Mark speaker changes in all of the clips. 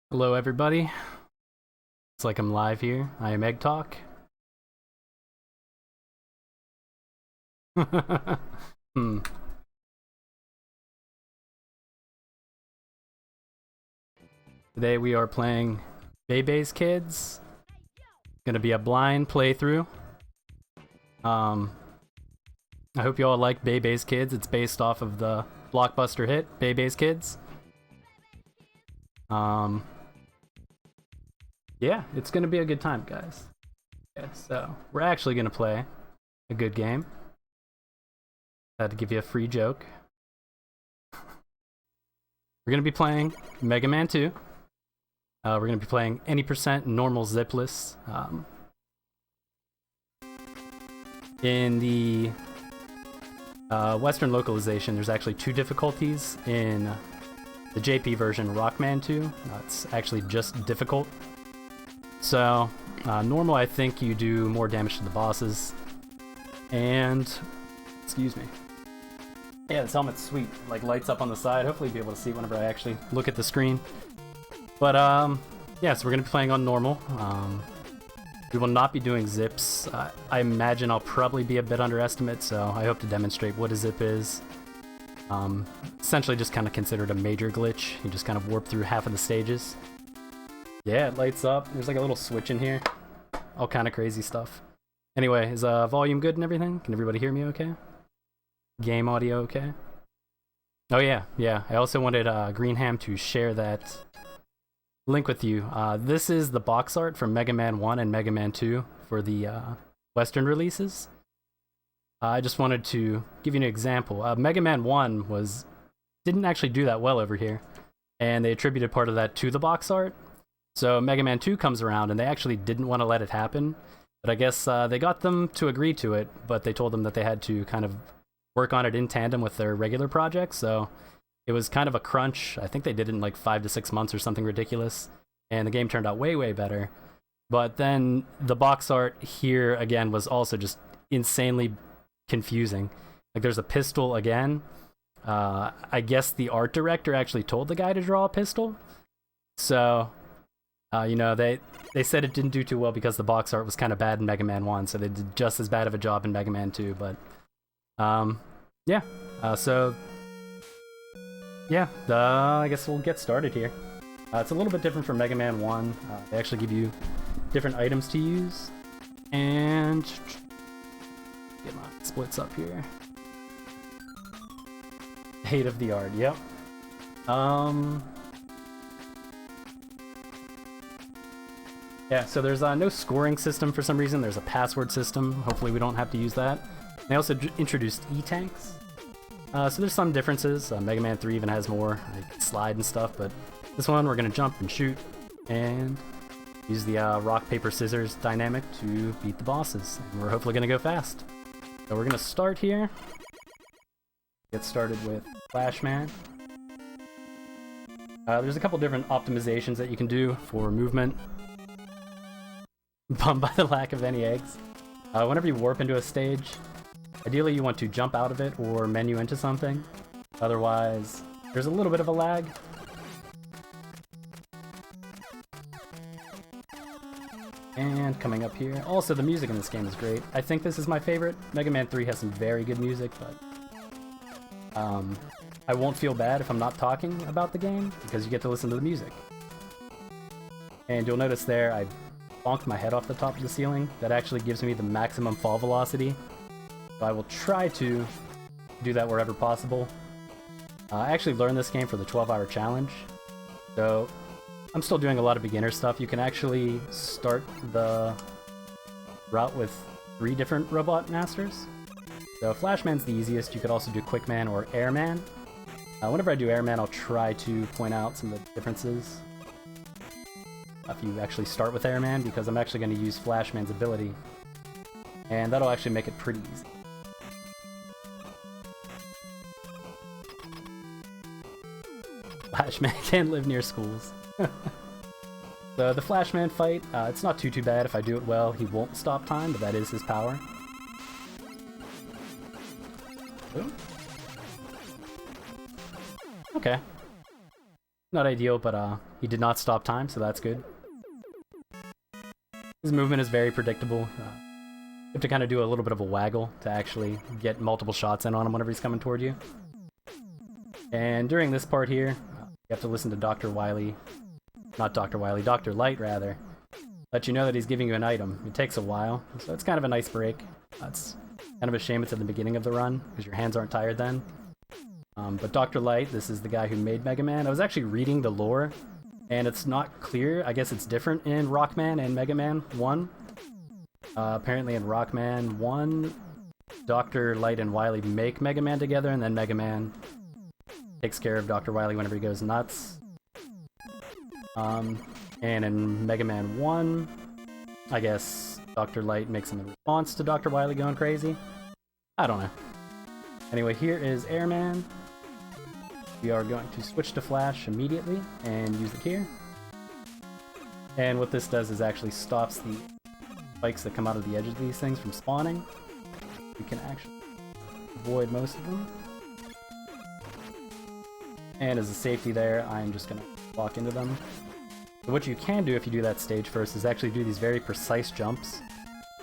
Speaker 1: Hello everybody. It's like I'm live here. I am EGGtalk. hmm. Today we are playing Bebe's Kids. Gonna be a blind playthrough. I hope you all like Bebe's Kids. It's based off of the blockbuster hit Bebe's Kids. Yeah, it's gonna be a good time, guys. Okay, so we're actually gonna play a good game. Had to give you a free joke. We're gonna be playing Mega Man 2. We're gonna be playing any percent normal Zipless. In the Western localization, there's actually two difficulties. In the JP version, Rockman 2, it's actually just difficult. So, normal, I think you do more damage to the bosses. And, excuse me. Yeah, this helmet's sweet. Like, lights up on the side. Hopefully you'll be able to see it whenever I actually look at the screen. But, yeah, so we're going to be playing on normal. We will not be doing zips. I imagine I'll probably be a bit underestimate, so I hope to demonstrate what a zip is. Essentially just kind of considered a major glitch. You just kind of warp through half of the stages. Yeah, it lights up. There's like a little switch in here. All kind of crazy stuff. Anyway, is volume good and everything? Can everybody hear me okay? Game audio okay? Oh yeah. I also wanted Greenham to share that link with you. This is the box art from Mega Man 1 and Mega Man 2 for the Western releases. I just wanted to give you an example. Mega Man 1 didn't actually do that well over here, and they attributed part of that to the box art. So Mega Man 2 comes around, and they actually didn't want to let it happen. But I guess they got them to agree to it, but they told them that they had to kind of work on it in tandem with their regular projects. So it was kind of a crunch. I think they did it in like 5 to 6 months or something ridiculous. And the game turned out way, way better. But then the box art here, again, was also just insanely confusing. Like, there's a pistol again. I guess the art director actually told the guy to draw a pistol. So... you know, they said it didn't do too well because the box art was kind of bad in Mega Man 1, so they did just as bad of a job in Mega Man 2, but, yeah, I guess we'll get started here. It's a little bit different from Mega Man 1. They actually give you different items to use, and get my splits up here. Hate of the art, yep. Yeah, so there's no scoring system for some reason. There's a password system. Hopefully we don't have to use that. They also introduced E-tanks. So there's some differences. Mega Man 3 even has more like slide and stuff, but this one we're going to jump and shoot and use the rock, paper, scissors dynamic to beat the bosses. And we're hopefully going to go fast. So we're going to start here. Get started with Flashman. There's a couple different optimizations that you can do for movement. Bummed by the lack of any eggs. Whenever you warp into a stage, ideally you want to jump out of it or menu into something. Otherwise, there's a little bit of a lag. And coming up here. Also, the music in this game is great. I think this is my favorite. Mega Man 3 has some very good music, but I won't feel bad if I'm not talking about the game because you get to listen to the music. And you'll notice there, I bonked my head off the top of the ceiling. That actually gives me the maximum fall velocity. So I will try to do that wherever possible. I actually learned this game for the 12-hour challenge. So I'm still doing a lot of beginner stuff. You can actually start the route with 3 different robot masters. So Flashman's the easiest. You could also do Quickman or Airman. Whenever I do Airman, I'll try to point out some of the differences. If you actually start with Airman, because I'm actually going to use Flashman's ability. And that'll actually make it pretty easy. Flashman can't live near schools. So the Flashman fight, it's not too bad. If I do it well, he won't stop time, but that is his power. Ooh. Okay. Not ideal, but he did not stop time, so that's good. His movement is very predictable. You have to kind of do a little bit of a waggle to actually get multiple shots in on him whenever he's coming toward you. And during this part here, you have to listen to Dr. Wily. Not Dr. Wily, Dr. Light, rather. Let you know that he's giving you an item. It takes a while, so it's kind of a nice break. It's kind of a shame it's at the beginning of the run, because your hands aren't tired then. But Dr. Light, this is the guy who made Mega Man. I was actually reading the lore, and it's not clear. I guess it's different in Rockman and Mega Man 1. Apparently in Rockman 1, Dr. Light and Wily make Mega Man together, and then Mega Man takes care of Dr. Wily whenever he goes nuts. And in Mega Man 1, I guess Dr. Light makes him in response to Dr. Wily going crazy. I don't know. Anyway, here is Airman. We are going to switch to Flash immediately and use the gear. And what this does is actually stops the spikes that come out of the edges of these things from spawning. You can actually avoid most of them. And as a safety there, I'm just going to walk into them. So what you can do if you do that stage first is actually do these very precise jumps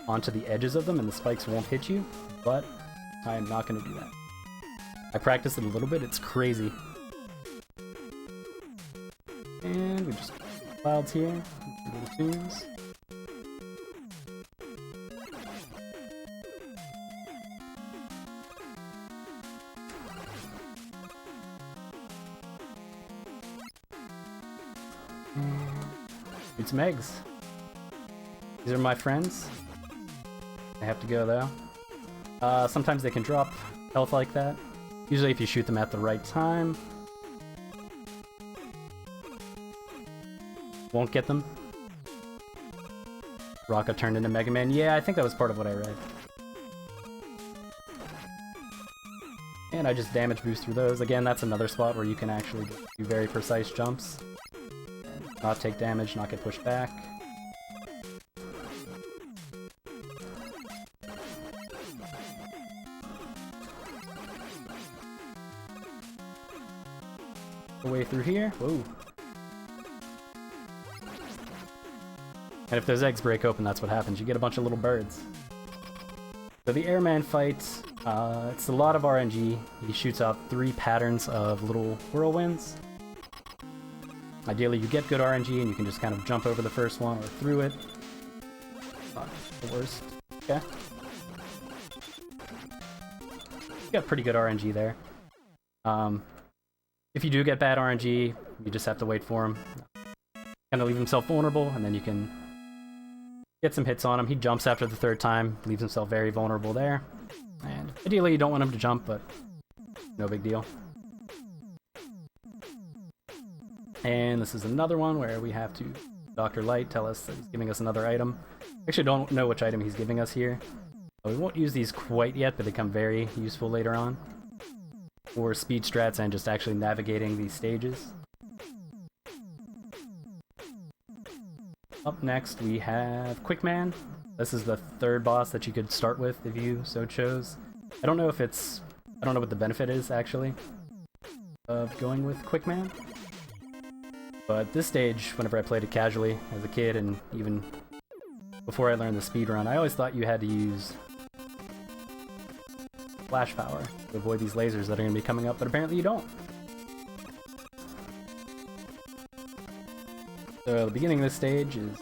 Speaker 1: onto the edges of them, and the spikes won't hit you, but I am not going to do that. I practiced it a little bit, it's crazy. And we just clouds here, little tunes. Eat some eggs. These are my friends. I have to go though. Sometimes they can drop health like that. Usually if you shoot them at the right time. Won't get them. Rocka turned into Mega Man. Yeah, I think that was part of what I read. And I just damage boost through those. Again, that's another spot where you can actually do very precise jumps. Not take damage, not get pushed back. The way through here. Whoa. And if those eggs break open, that's what happens. You get a bunch of little birds. So the Airman fight, it's a lot of RNG. He shoots out 3 patterns of little whirlwinds. Ideally, you get good RNG and you can just kind of jump over the first one or through it. Not the worst. Okay. You got pretty good RNG there. If you do get bad RNG, you just have to wait for him. Kind of leave himself vulnerable, and then you can get some hits on him. He jumps after the 3rd time, leaves himself very vulnerable there. And ideally, you don't want him to jump, but no big deal. And this is another one where we have to Dr. Light tell us that he's giving us another item. Actually, don't know which item he's giving us here. We won't use these quite yet, but they become very useful later on. For speed strats and just actually navigating these stages. Up next we have Quickman. This is the 3rd boss that you could start with if you so chose. I don't know what the benefit is actually of going with Quickman. But this stage, whenever I played it casually as a kid and even before I learned the speedrun, I always thought you had to use flash power to avoid these lasers that are going to be coming up, but apparently you don't. So the beginning of this stage is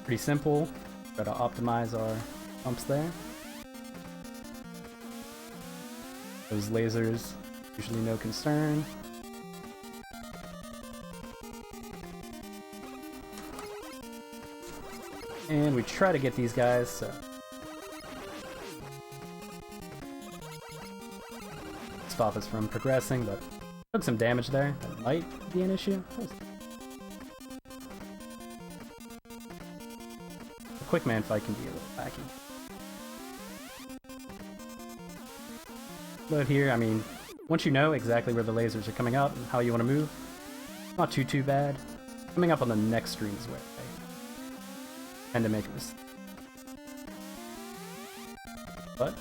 Speaker 1: pretty simple. Try to optimize our jumps there. Those lasers, usually no concern. And we try to get these guys, so stop us from progressing, but took some damage there. That might be an issue. The Quickman fight can be a little wacky. But here, I mean, once you know exactly where the lasers are coming out and how you want to move, not too bad. Coming up on the next stream is where I tend to make a mistake. But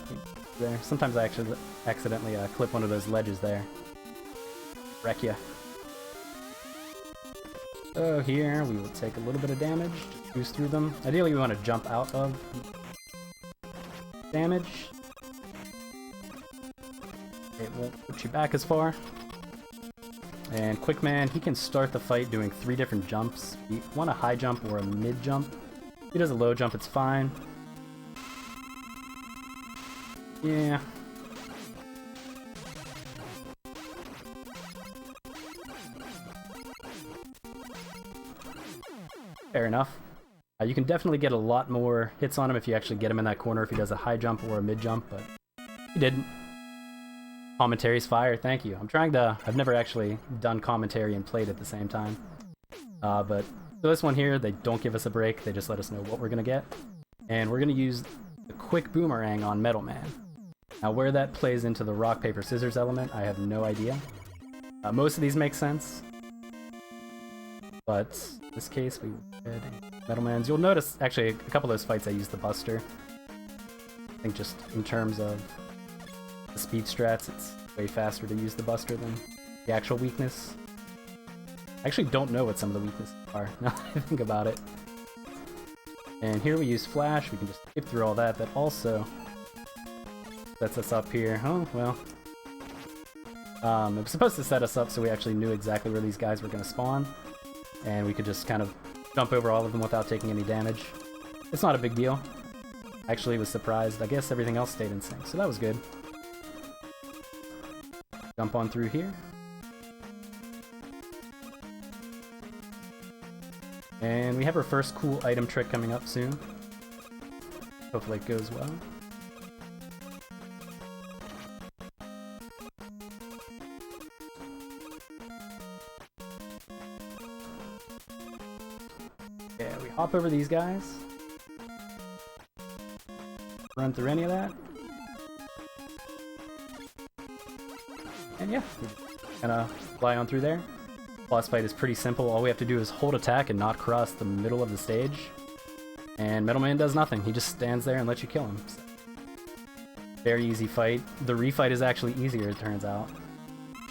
Speaker 1: there, sometimes I actually accidentally clip one of those ledges there. Wreck ya. So here we will take a little bit of damage, just boost through them. Ideally we want to jump out of damage. It won't put you back as far. And Quick Man, he can start the fight doing 3 different jumps. You want a high jump or a mid jump. If he does a low jump, it's fine. Yeah. Fair enough. You can definitely get a lot more hits on him if you actually get him in that corner if he does a high jump or a mid jump, but he didn't. Commentary's fire, thank you. I've never actually done commentary and played at the same time. But for this one here, they don't give us a break, they just let us know what we're gonna get. And we're gonna use the quick boomerang on Metal Man. Now where that plays into the rock, paper, scissors element, I have no idea. Most of these make sense. But in this case, we did Metal Man's. You'll notice, actually, a couple of those fights I used the Buster. I think just in terms of the speed strats, it's way faster to use the Buster than the actual weakness. I actually don't know what some of the weaknesses are, now that I think about it. And here we use Flash, we can just skip through all that. That also sets us up here. Oh, well. It was supposed to set us up so we actually knew exactly where these guys were going to spawn. And we could just kind of jump over all of them without taking any damage. It's not a big deal. Actually was surprised. I guess everything else stayed in sync, so that was good. Jump on through here. And we have our first cool item trick coming up soon. Hopefully it goes well. Yeah, we hop over these guys. Run through any of that. And yeah, we just kind of fly on through there. Boss fight is pretty simple. All we have to do is hold attack and not cross the middle of the stage. And Metal Man does nothing. He just stands there and lets you kill him. So, very easy fight. The refight is actually easier, it turns out.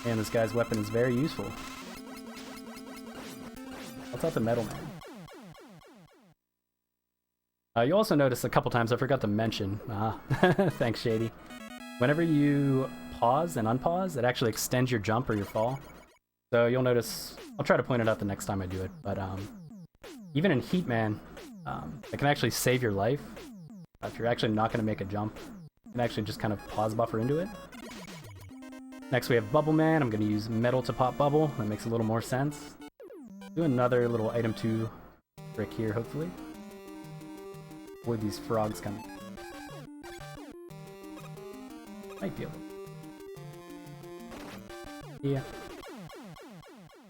Speaker 1: And this guy's weapon is very useful. What's up the Metal Man? You also notice a couple times I forgot to mention. Thanks, Shady. Whenever you pause and unpause, it actually extends your jump or your fall. So you'll notice, I'll try to point it out the next time I do it, but even in Heatman, it can actually save your life. If you're actually not going to make a jump, you can actually just kind of pause buffer into it. Next we have Bubble Man. I'm going to use metal to pop bubble. That makes a little more sense. Do another little item 2 trick here, hopefully. Avoid these frogs coming. Might be able to. Yeah.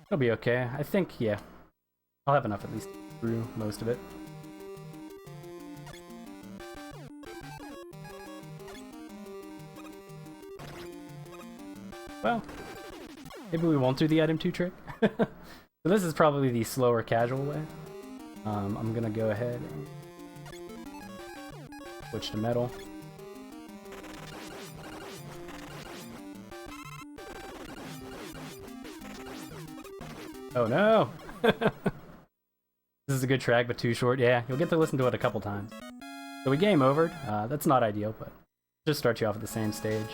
Speaker 1: It'll be okay. I think, yeah. I'll have enough at least through most of it. Well, maybe we won't do the item 2 trick. So this is probably the slower, casual way. I'm gonna go ahead and switch to metal. Oh no! This is a good track, but too short. Yeah, you'll get to listen to it a couple times. So we game overed. That's not ideal, but just start you off at the same stage.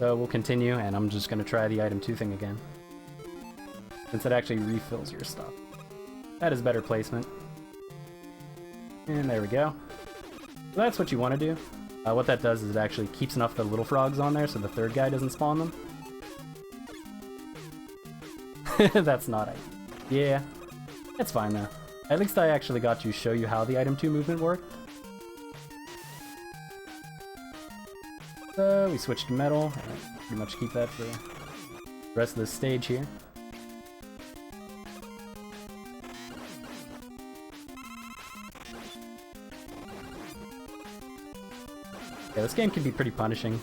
Speaker 1: So we'll continue, and I'm just gonna try the item 2 thing again. Since it actually refills your stuff. That is better placement. And there we go. So that's what you want to do. What that does is it actually keeps enough of the little frogs on there so the third guy doesn't spawn them. That's not it. Yeah, it's fine though. At least I actually got to show you how the item 2 movement worked. So we switched to metal, and pretty much keep that for the rest of the stage here. Yeah, this game can be pretty punishing.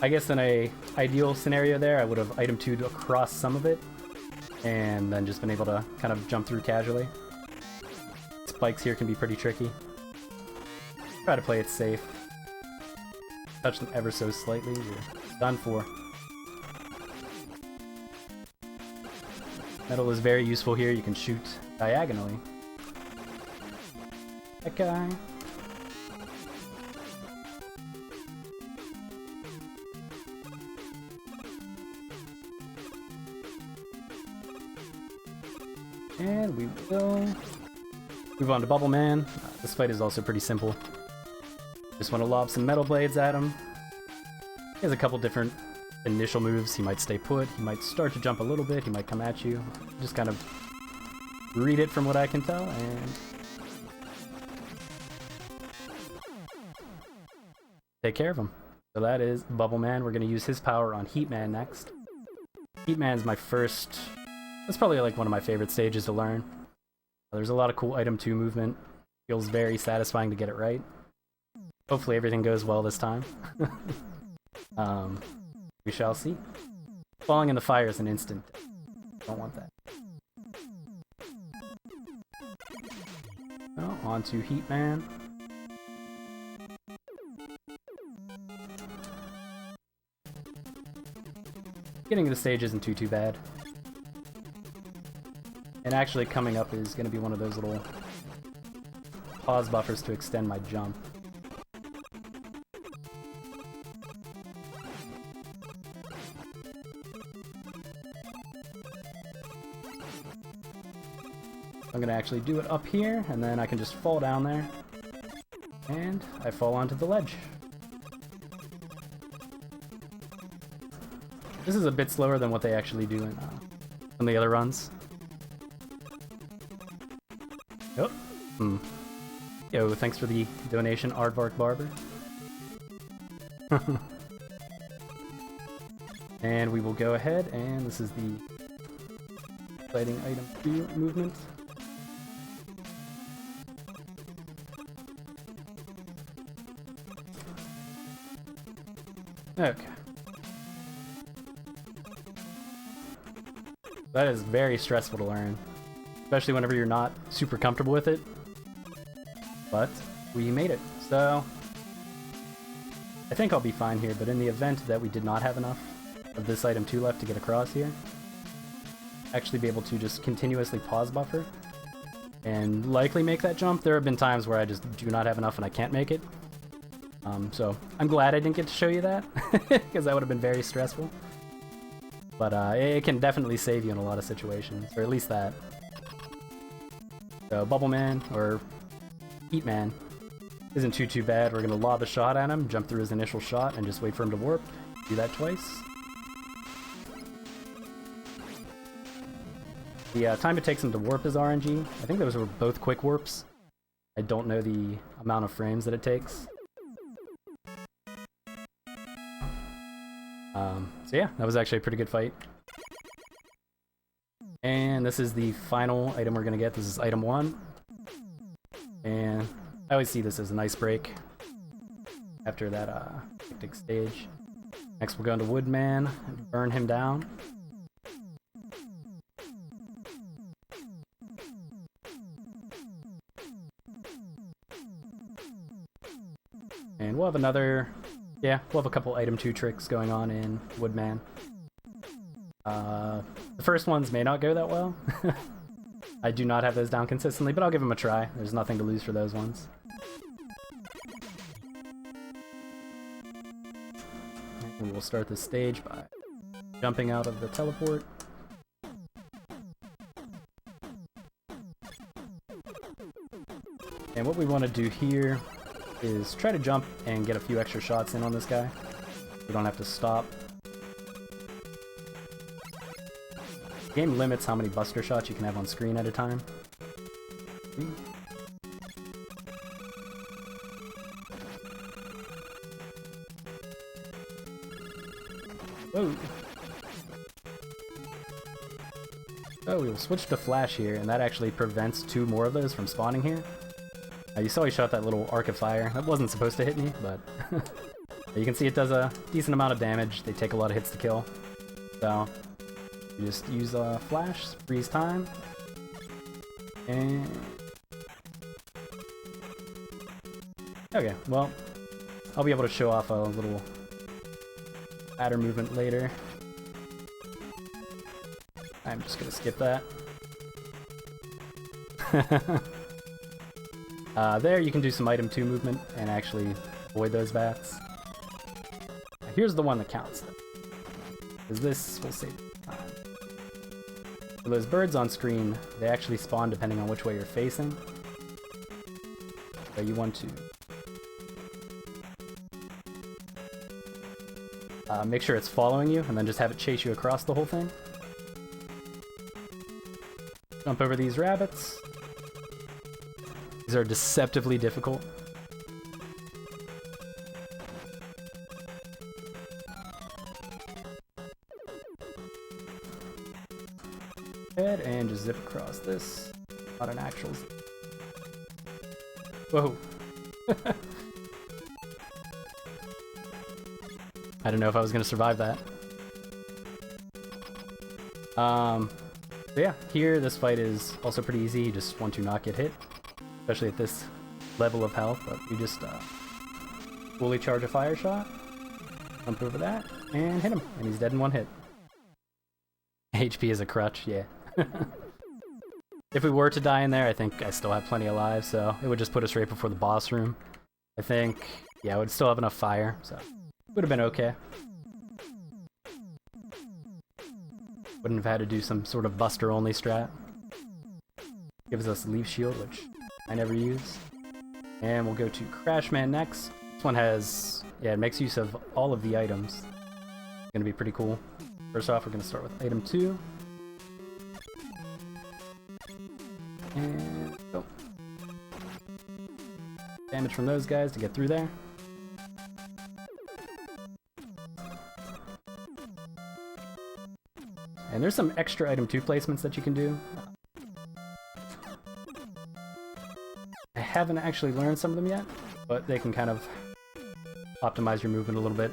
Speaker 1: I guess in a ideal scenario there, I would have item 2'd across some of it, and then just been able to kind of jump through casually. Spikes here can be pretty tricky. Try to play it safe. Touch them ever so slightly, you're done for. Metal is very useful here. You can shoot diagonally. That guy. And we will move on to Bubble Man. This fight is also pretty simple. Just want to lob some metal blades at him. He has a couple different initial moves. He might stay put, he might start to jump a little bit, he might come at you. Just kind of read it from what I can tell, and take care of him. So that is Bubble Man. We're going to use his power on Heat Man next. Heat Man is my first... That's probably like one of my favorite stages to learn. There's a lot of cool item 2 movement. Feels very satisfying to get it right. Hopefully everything goes well this time. We shall see. Falling in the fire is an instant. Don't want that. Oh, on to Heat Man. Getting to the stage isn't too bad. And actually coming up is going to be one of those little pause buffers to extend my jump. I'm going to actually do it up here, and then I can just fall down there. And I fall onto the ledge. This is a bit slower than what they actually do in the other runs. Oh. Yo, thanks for the donation, Aardvark Barber. And we will go ahead, and this is the fighting item 2 movement. Okay. That is very stressful to learn, especially whenever you're not super comfortable with it. But we made it, so I think I'll be fine here, but in the event that we did not have enough of this item 2 left to get across here, actually be able to just continuously pause buffer and likely make that jump. There have been times where I just do not have enough and I can't make it. So I'm glad I didn't get to show you that, because that would have been very stressful. But it can definitely save you in a lot of situations, or at least that. So Bubble Man, or Heat Man, isn't too bad. We're going to lob a shot at him, jump through his initial shot, and just wait for him to warp. Do that twice. The time it takes him to warp is RNG. I think those were both quick warps. I don't know the amount of frames that it takes. So yeah, that was actually a pretty good fight. And this is the final item we're going to get. This is item 1. And I always see this as a nice break after that hectic stage. Next we'll go into Woodman and burn him down. And we'll have another... Yeah, we'll have a couple item 2 tricks going on in Woodman. The first ones may not go that well. I do not have those down consistently, but I'll give them a try. There's nothing to lose for those ones. And we'll start the stage by jumping out of the teleport. And what we want to do here is try to jump and get a few extra shots in on this guy. We don't have to stop. The game limits how many buster shots you can have on screen at a time. Whoa! So we will switch to Flash here, and that actually prevents 2 more of those from spawning here. You saw he shot that little arc of fire. That wasn't supposed to hit me, but you can see it does a decent amount of damage. They take a lot of hits to kill. So you just use a Flash, freeze time, and... Okay, well, I'll be able to show off a little ladder movement later. I'm just gonna skip that. There you can do some item 2 movement and actually avoid those bats. Here's the one that counts, because this will save time. So those birds on screen, they actually spawn depending on which way you're facing. So you want to make sure it's following you, and then just have it chase you across the whole thing. Jump over these rabbits. These are deceptively difficult. Head and just zip across this. Not an actual zip. Whoa. I don't know if I was gonna survive that. So yeah, here this fight is also pretty easy. You just want to not get hit, especially at this level of health. But you just fully charge a fire shot, jump over that, and hit him, and he's dead in one hit. HP is a crutch, yeah. If we were to die in there, I think I still have plenty of lives, so it would just put us right before the boss room. I think, yeah, I would still have enough fire, so would have been okay. Wouldn't have had to do some sort of buster only strat. Gives us leaf shield, which I never use. And we'll go to Crashman next. This one has, yeah, it makes use of all of the items. It's gonna be pretty cool. First off, we're gonna start with item 2. And go. Damage from those guys to get through there. And there's some extra item 2 placements that you can do. I haven't actually learned some of them yet, but they can kind of optimize your movement a little bit,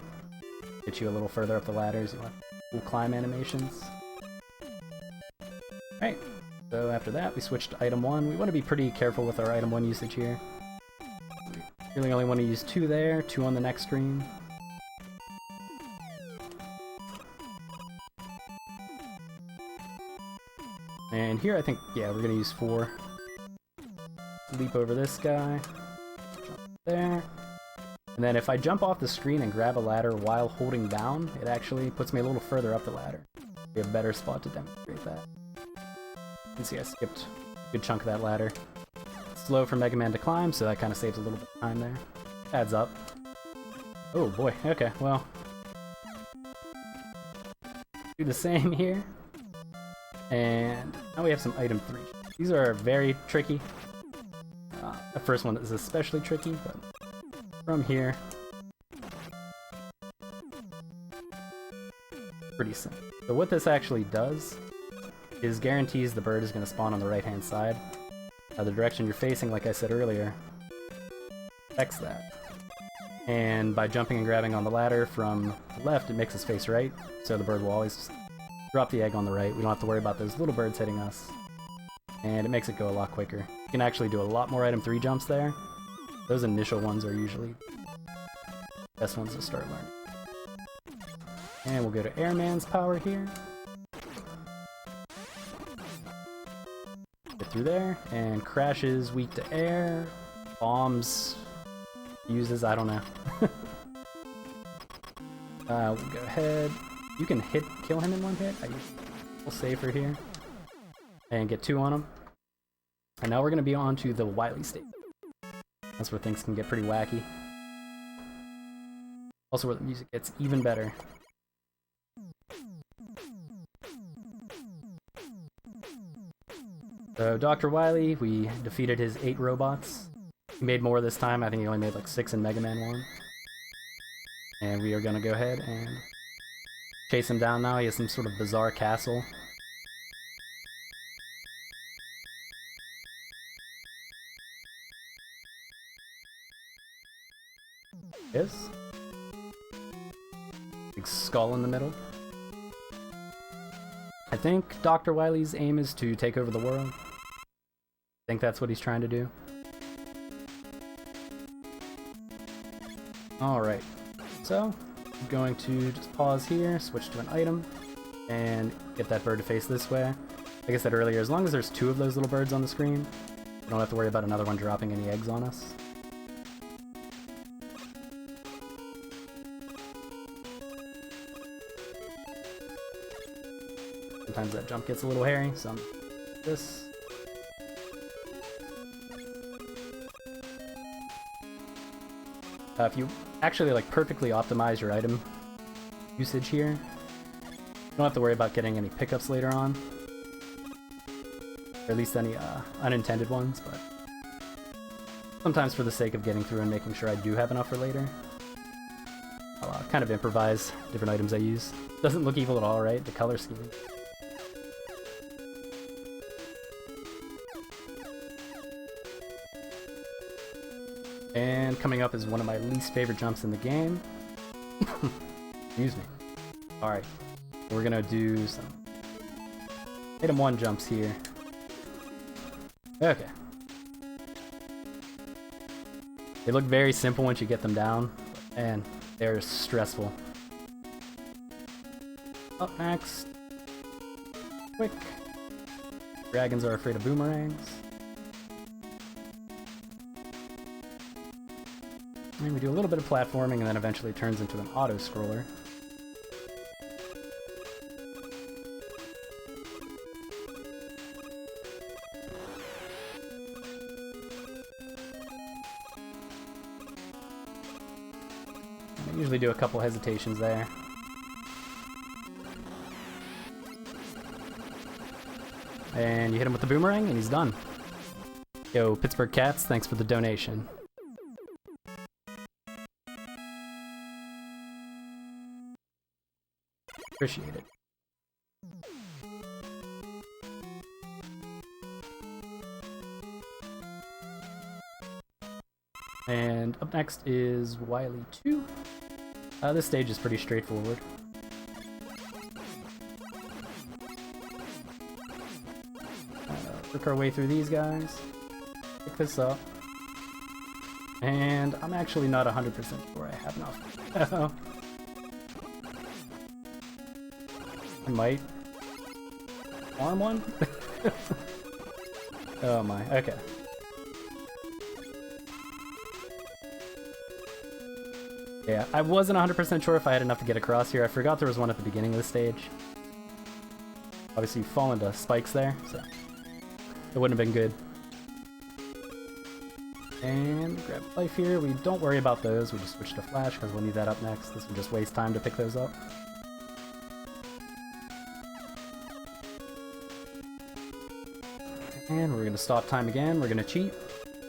Speaker 1: get you a little further up the ladders. You want cool climb animations. Alright, so after that we switch to item 1. We want to be pretty careful with our item 1 usage here. We really only want to use 2 there, 2 on the next screen. And here I think, yeah, we're gonna use 4. Leap over this guy, jump there. And then if I jump off the screen and grab a ladder while holding down, it actually puts me a little further up the ladder. We have a better spot to demonstrate that. You can see I skipped a good chunk of that ladder. Slow for Mega Man to climb, so that kind of saves a little bit of time there. Adds up. Oh boy, okay, well. Do the same here. And now we have some item 3. These are very tricky. The first one is especially tricky, but from here, pretty simple. So what this actually does is guarantees the bird is going to spawn on the right hand side. The direction you're facing, like I said earlier, affects that. And by jumping and grabbing on the ladder from the left, it makes us face right, so the bird will always drop the egg on the right. We don't have to worry about those little birds hitting us. And it makes it go a lot quicker. You can actually do a lot more item 3 jumps there. Those initial ones are usually the best ones to start learning. And we'll go to Airman's power here. Get through there, and Crash is weak to air. Bombs uses, I don't know. We'll go ahead. You can kill him in one hit. We'll save her here. And get 2 on him. And now we're going to be on to the Wily stage. That's where things can get pretty wacky. Also where the music gets even better. So Dr. Wily, we defeated his 8 robots. He made more this time. I think he only made like 6 in Mega Man 1. And we are going to go ahead and chase him down now. He has some sort of bizarre castle. Yes. Big skull in the middle. I think Dr. Wily's aim is to take over the world. I think that's what he's trying to do. Alright, so I'm going to just pause here, switch to an item, and get that bird to face this way. Like I said earlier, as long as there's 2 of those little birds on the screen, we don't have to worry about another one dropping any eggs on us. Sometimes that jump gets a little hairy, so I'm this. If you actually like perfectly optimize your item usage here, you don't have to worry about getting any pickups later on. Or at least any unintended ones, but sometimes for the sake of getting through and making sure I do have enough for later, I'll kind of improvise different items I use. Doesn't look evil at all, right? The color scheme. And coming up is one of my least favorite jumps in the game. Excuse me. Alright, we're gonna do some item 1 jumps here. Okay. They look very simple once you get them down, and they're stressful. Up next. Quick. Dragons are afraid of boomerangs. And we do a little bit of platforming, and then eventually it turns into an auto-scroller. I usually do a couple hesitations there. And you hit him with the boomerang, and he's done. Yo, Pittsburgh Cats, thanks for the donation. Appreciate it. And up next is Wily 2. This stage is pretty straightforward. Work our way through these guys. Pick this up. And I'm actually not 100% sure I have enough. I might farm one? Oh my, okay. Yeah, I wasn't 100% sure if I had enough to get across here. I forgot there was one at the beginning of the stage. Obviously you fall into spikes there, so it wouldn't have been good. And grab life here. We don't worry about those, we just switch to flash because we'll need that up next. This will just waste time to pick those up. And we're gonna stop time again, we're gonna cheat.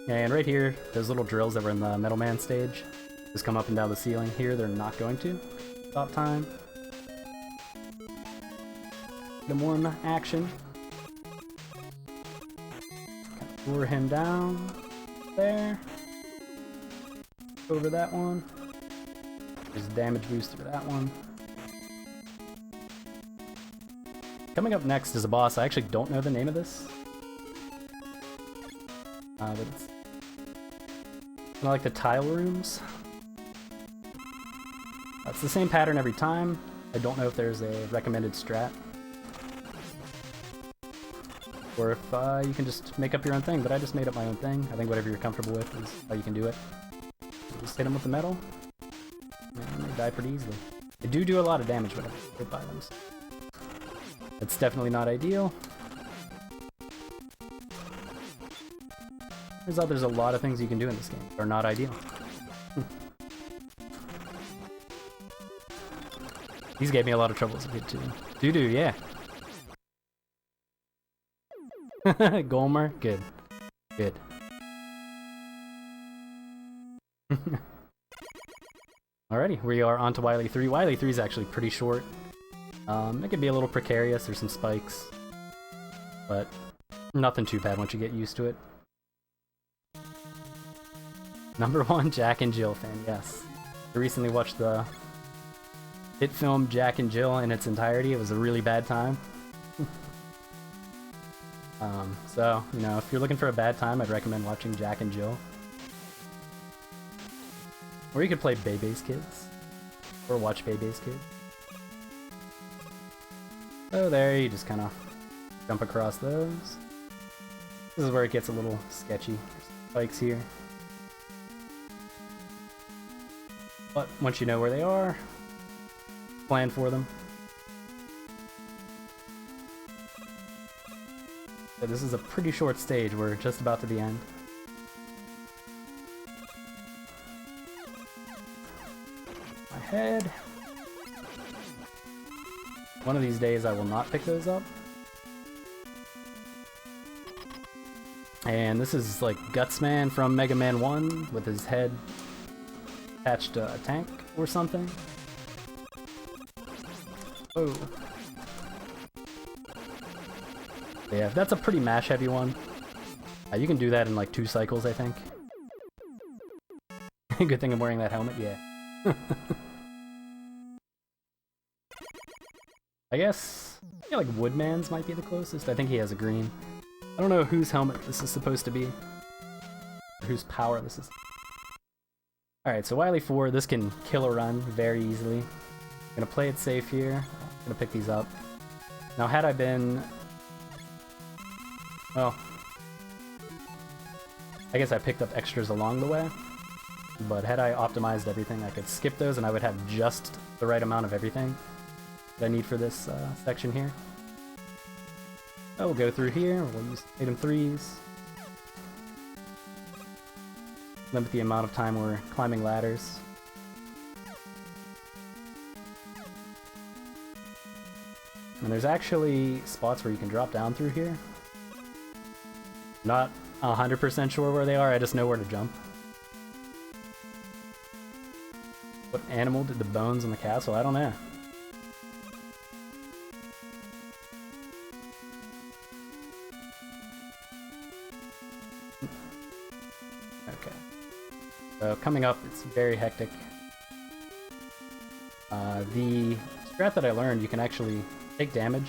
Speaker 1: And right here, those little drills that were in the Metal Man stage just come up and down the ceiling. Here, they're not going to. Stop time. Get more action. Kind of lure him down. There. Over that one. There's a damage boost through that one. Coming up next is a boss. I actually don't know the name of this. But it's kind of like the tile rooms. It's the same pattern every time. I don't know if there's a recommended strat. Or if you can just make up your own thing, but I just made up my own thing. I think whatever you're comfortable with is how you can do it. Just hit them with the metal, and they die pretty easily. They do a lot of damage whenever you hit by them. So it's definitely not ideal. Turns out there's a lot of things you can do in this game that are not ideal. These gave me a lot of trouble as a kid too. Doo-doo, yeah. Golmer, good. Good. Alrighty, we are on to Wily 3. Wily 3 is actually pretty short. It can be a little precarious, there's some spikes. But nothing too bad once you get used to it. Number 1 Jack and Jill fan, yes. I recently watched the hit film Jack and Jill in its entirety. It was a really bad time. So, you know, if you're looking for a bad time, I'd recommend watching Jack and Jill. Or you could play Bebe's Kids. Or watch Bebe's Kids. So there, you just kind of jump across those. This is where it gets a little sketchy. There's spikes here. But once you know where they are, plan for them. So this is a pretty short stage. We're just about to the end. My head. One of these days I will not pick those up. And this is like Gutsman from Mega Man 1 with his head attached to a tank or something. Oh. Yeah, that's a pretty mash heavy one. You can do that in like 2 cycles, I think. Good thing I'm wearing that helmet, yeah. I guess, yeah, like Woodman's might be the closest. I think he has a green. I don't know whose helmet this is supposed to be, or whose power this is. Alright, so Wily 4, this can kill a run very easily. I'm gonna play it safe here. I'm gonna pick these up. Now, had I been... well, I guess I picked up extras along the way, but had I optimized everything, I could skip those and I would have just the right amount of everything that I need for this section here. So we'll go through here, we'll use item 3s. Limit the amount of time we're climbing ladders. And there's actually spots where you can drop down through here. Not 100% sure where they are, I just know where to jump. What animal did the bones in the castle? I don't know. Okay. So coming up, it's very hectic. The strat that I learned, you can actually take damage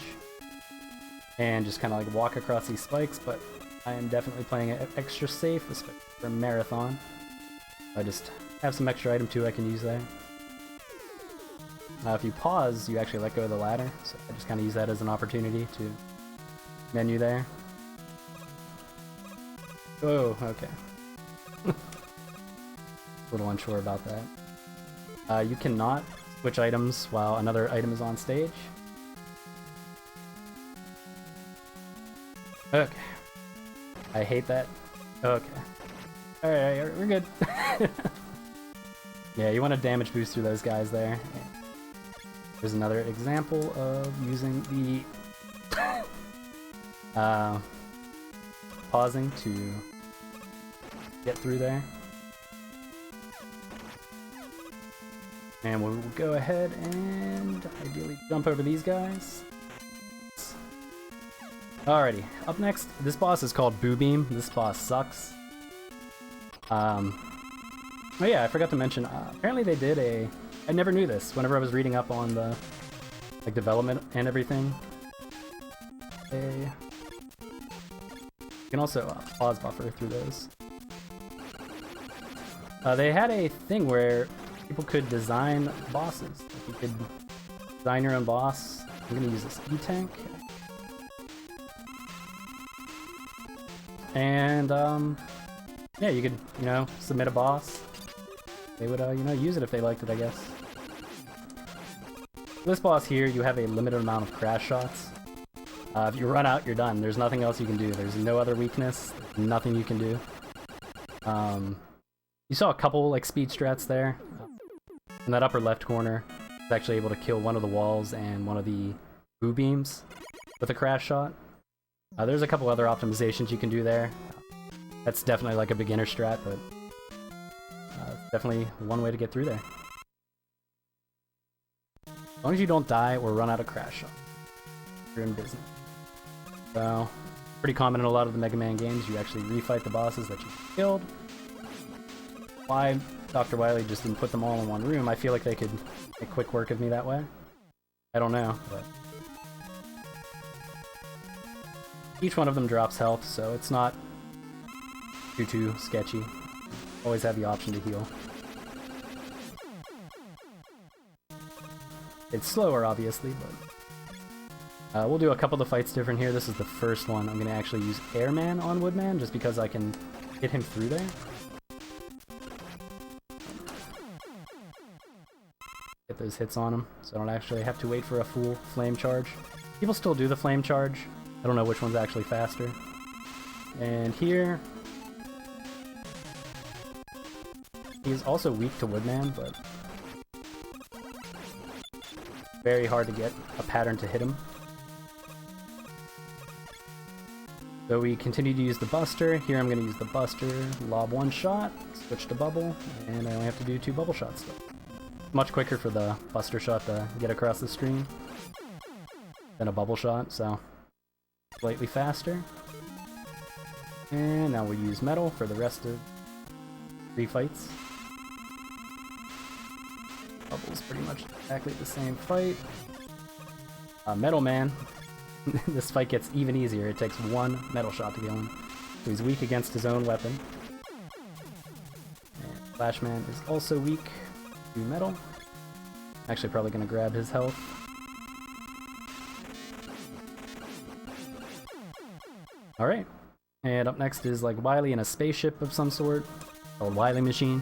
Speaker 1: and just kind of like walk across these spikes, but I am definitely playing it extra safe, especially for a marathon. I just have some extra item too I can use there. If you pause, you actually let go of the ladder, so I just kind of use that as an opportunity to menu there. Oh, okay. A little unsure about that. You cannot switch items while another item is on stage. Okay. I hate that. Okay. Alright, we're good. Yeah, you want to damage boost through those guys there. There's another example of using the pausing to get through there. And we'll go ahead and ideally jump over these guys. Alrighty, up next, this boss is called Boo Beam. This boss sucks. Oh yeah, I forgot to mention, apparently they did a... I never knew this whenever I was reading up on the like development and everything. You can also pause buffer through those. They had a thing where people could design bosses. Like you could design your own boss. I'm gonna use this E-tank. And, yeah, you could, you know, submit a boss. They would, you know, use it if they liked it, I guess. This boss here, you have a limited amount of crash shots. If you run out, you're done. There's nothing else you can do. There's no other weakness. There's nothing you can do. You saw a couple, like, speed strats there. In that upper left corner, it's actually able to kill one of the walls and one of the boo beams with a crash shot. There's a couple other optimizations you can do there. That's definitely like a beginner strat, but it's definitely one way to get through there. As long as you don't die or run out of crash shot, you're in business. So, pretty common in a lot of the Mega Man games, you actually refight the bosses that you killed. Why Dr. Wily just didn't put them all in one room, I feel like they could make quick work of me that way. I don't know, but... each one of them drops health, so it's not too sketchy. Always have the option to heal. It's slower, obviously, We'll do a couple of the fights different here. This is the first one. I'm going to actually use Airman on Woodman, just because I can get him through there. Get those hits on him, so I don't actually have to wait for a full flame charge. People still do the flame charge. I don't know which one's actually faster. And here... he's also weak to Woodman, but... very hard to get a pattern to hit him. So we continue to use the Buster. Here I'm going to use the Buster, lob one shot, switch to Bubble, and I only have to do 2 bubble shots still. Much quicker for the Buster shot to get across the screen than a bubble shot, so slightly faster. And now we'll use Metal for the rest of 3 fights. Bubble's pretty much exactly the same fight. Metal Man. This fight gets even easier. It takes 1 metal shot to kill him. So he's weak against his own weapon. And Flashman is also weak to metal. Actually probably gonna grab his health. Alright. And up next is like Wily in a spaceship of some sort, called Wily Machine.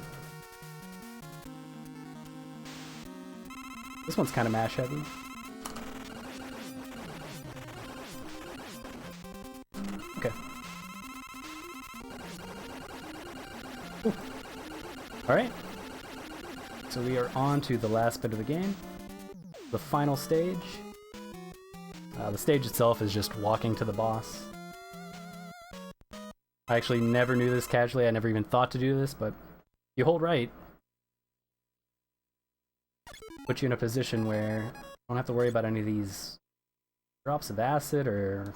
Speaker 1: This one's kind of mash heavy. Okay. Alright. So we are on to the last bit of the game. The final stage. The stage itself is just walking to the boss. I actually never knew this casually. I never even thought to do this, but you hold right. Put you in a position where you don't have to worry about any of these drops of acid or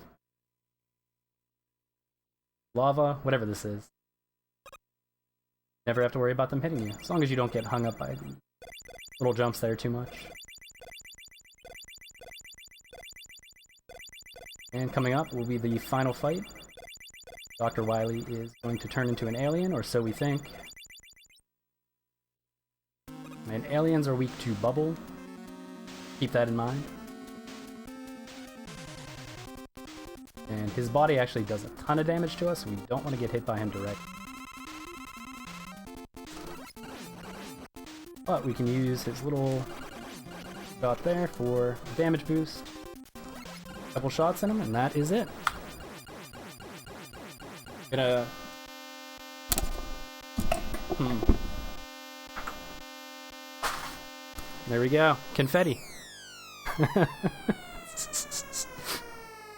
Speaker 1: lava, whatever this is. Never have to worry about them hitting you, as long as you don't get hung up by the little jumps there too much. And coming up will be the final fight. Dr. Wily is going to turn into an alien, or so we think. And aliens are weak to bubble. Keep that in mind. And his body actually does a ton of damage to us, so we don't want to get hit by him directly. But we can use his little shot there for damage boost. Couple shots in him, and that is it. Gonna... There we go. Confetti. I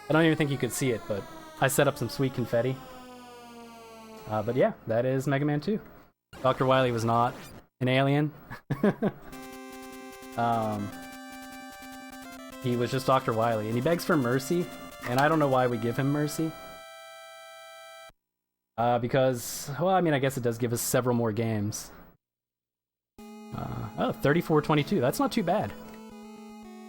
Speaker 1: don't even think you could see it, but I set up some sweet confetti. But yeah, that is Mega Man 2. Dr. Wily was not an alien. He was just Dr. Wily, and he begs for mercy, and I don't know why we give him mercy. Because, well, I mean, I guess it does give us several more games. Oh, 34-22, that's not too bad.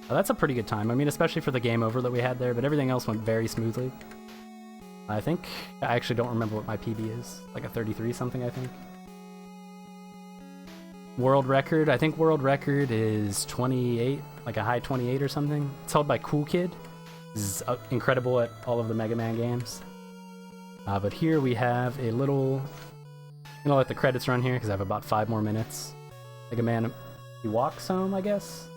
Speaker 1: That's a pretty good time, I mean, especially for the game over that we had there, but everything else went very smoothly. I actually don't remember what my PB is. Like a 33 something, I think. World record, I think world record is 28, like a high 28 or something. It's held by Cool Kid. This is incredible at all of the Mega Man games. But here we have a little... I'm gonna let the credits run here because I have about 5 more minutes. Mega Man, he walks home, I guess?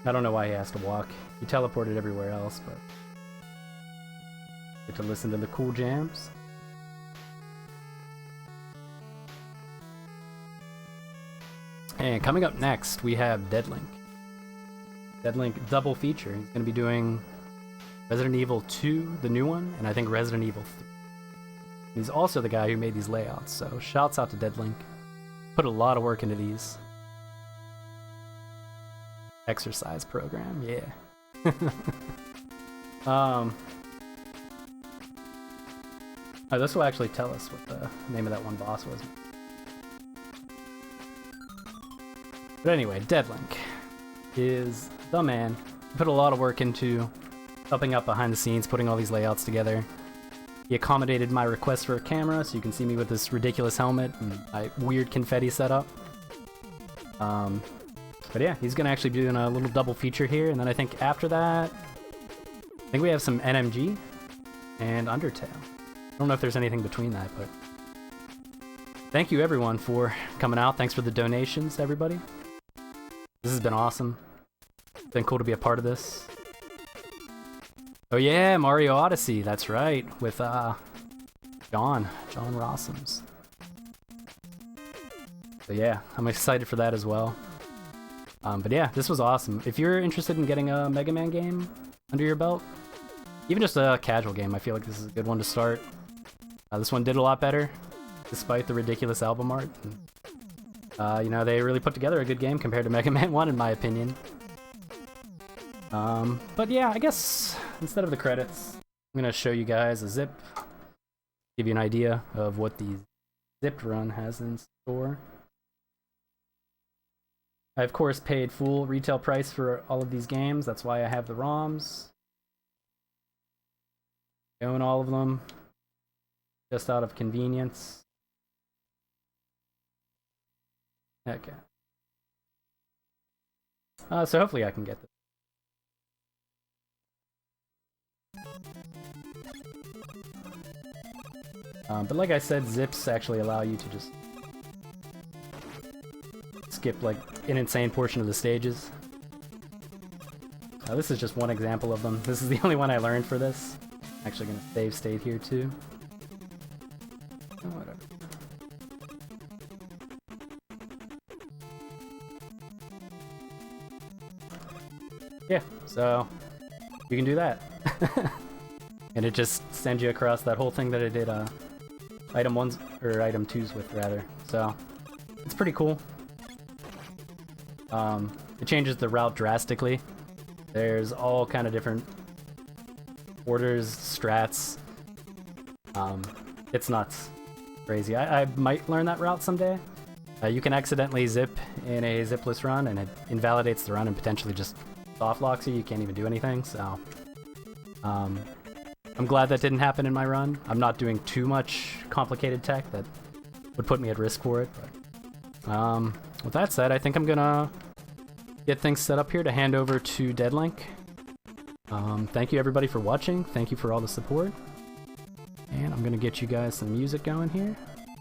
Speaker 1: I don't know why he has to walk. He teleported everywhere else, but... Get to listen to the cool jams. And coming up next, we have Deadlink. Deadlink double feature. He's going to be doing Resident Evil 2, the new one, and I think Resident Evil 3. He's also the guy who made these layouts, so shouts out to Deadlink. Put a lot of work into these. Exercise program, yeah. This will actually tell us what the name of that one boss was. But anyway, Deadlink is the man. He put a lot of work into helping out behind the scenes, putting all these layouts together. He accommodated my request for a camera, so you can see me with this ridiculous helmet and my weird confetti setup. But yeah, he's gonna actually be doing a little double feature here, and then I think after that, I think we have some NMG and Undertale. I don't know if there's anything between that, but thank you everyone for coming out. Thanks for the donations, everybody. This has been awesome. It's been cool to be a part of this. Oh yeah, Mario Odyssey, that's right, with John Rossums. So yeah, I'm excited for that as well. But yeah, this was awesome. If you're interested in getting a Mega Man game under your belt, even just a casual game, I feel like this is a good one to start. This one did a lot better, despite the ridiculous album art. And, you know, they really put together a good game compared to Mega Man 1, in my opinion. But yeah, I guess instead of the credits, I'm gonna show you guys a zip, give you an idea of what the zipped run has in store. I of course paid full retail price for all of these games, that's why I have the ROMs. I own all of them, just out of convenience. Okay. So hopefully I can get this. But like I said, zips actually allow you to just skip like an insane portion of the stages. This is just one example of them. This is the only one I learned for this. I'm actually gonna save state here too. Oh, whatever. Yeah, so you can do that. And it just sends you across that whole thing that I did item 1s, or item 2s with, rather. So it's pretty cool. It changes the route drastically. There's all kind of different orders, strats. It's nuts. Crazy. I might learn that route someday. You can accidentally zip in a zipless run and it invalidates the run and potentially just soft locks you. You can't even do anything, so I'm glad that didn't happen in my run. I'm not doing too much complicated tech that would put me at risk for it. But with that said, I think I'm gonna get things set up here to hand over to Deadlink. Thank you everybody for watching. Thank you for all the support. And I'm gonna get you guys some music going here.